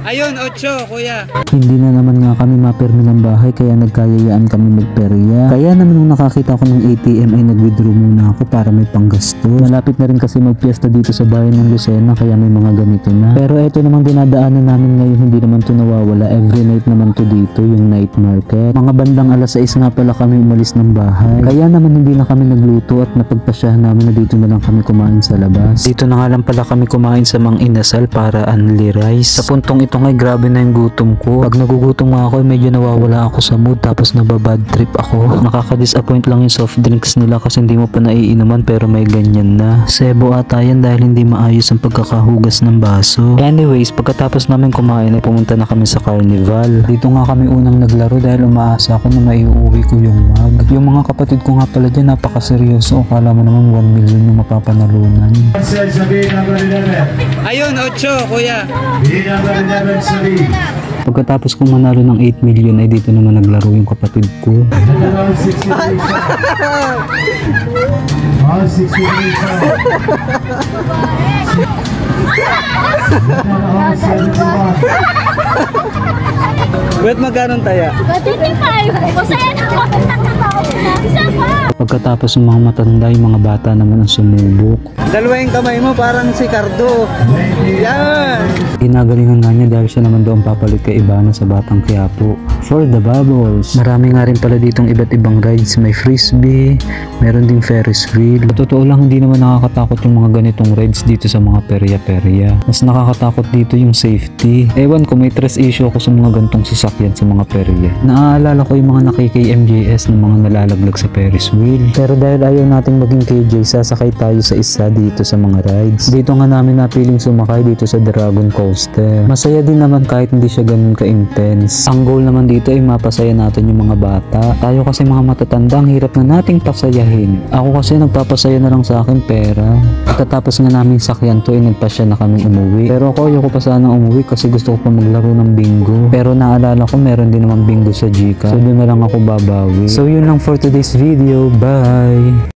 Ayun, 8, kuya. Hindi na naman nga kami mapermi ng bahay kaya nagkayayaan kami magperya. Kaya naman nung nakakita ko ng ATM ay nag-withdraw muna ako para may panggasto. Malapit na rin kasi magpiesta dito sa bayan ng Lucena kaya may mga ganito na. Pero eto namang dinadaanan namin ngayon, hindi naman to nawawala. Every night naman to dito, yung night market. Mga bandang alas 6 nga pala kami umalis ng bahay. Kaya naman hindi na kami nagluto at napagpasyahan namin na dito na lang kami kumain sa labas. Dito na nga lang pala kami kumain sa Mang Inasal para only rice. Sa puntong ito nga grabe na yung gutom ko. Pag nagugutom nga ako medyo nawawala ako sa mood tapos nababad trip ako. Nakaka-disappoint lang yung soft drinks nila kasi hindi mo pa naiinuman pero may ganyan na. Sebo ata yan dahil hindi maayos ang pagkakahugas ng baso. Anyways, pagkatapos namin kumain ay pumunta na kami sa carnival. Dito nga kami unang naglaro dahil umaasa ako na maiuwi ko yung mug. Yung mga kapatid ko nga pala dyan napakaseryoso. Akala mo naman 1 million yung mapapanalunan. Ayun, 8, kuya. Pagkatapos kong manalo ng 8 million ay dito naman naglaro yung kapatid ko. Wait, magkano taya? 25. Masaya na ako. Isa pa. Pagkatapos ng mga matanda, yung mga bata naman ang sumubok. Dalawa yung kamay mo parang si Cardo. Yan. Ginagalingan nga niya dahil siya naman doon papalit kay Ibana sa Batang Quiapo. For the bubbles. Marami nga rin pala ditong iba't ibang rides. May frisbee, meron ding Ferris wheel. Totoo lang hindi naman nakakatakot yung mga ganitong rides dito sa mga perya-perya. Mas nakakatakot dito yung safety. Ewan ko, may trust issue ako sa mga gantong sasakyan sa mga perya. Naaalala ko yung mga nakiki-MJS ng mga nalalaglag sa Ferris wheel. Pero dahil ayaw nating maging KJ, sasakay tayo sa isa dito sa mga rides. Dito nga namin napiling sumakay dito sa Dragon Coaster. Masaya din naman kahit hindi siya ganun ka-intense. Ang goal naman dito ay mapasaya natin yung mga bata. Tayo kasi mga matatanda, ang hirap na nating pasayahin. Ako kasi nagpapasaya na lang sa akin pera. Pagkatapos nga namin sakyan to, nagpasya na kami umuwi. Pero ako ayoko pa sana umuwi kasi gusto ko pa maglaro ng bingo. Pero naalala ko meron din naman bingo sa Gcash. So doon na lang ako babawi. So yun lang for today's video. Bye!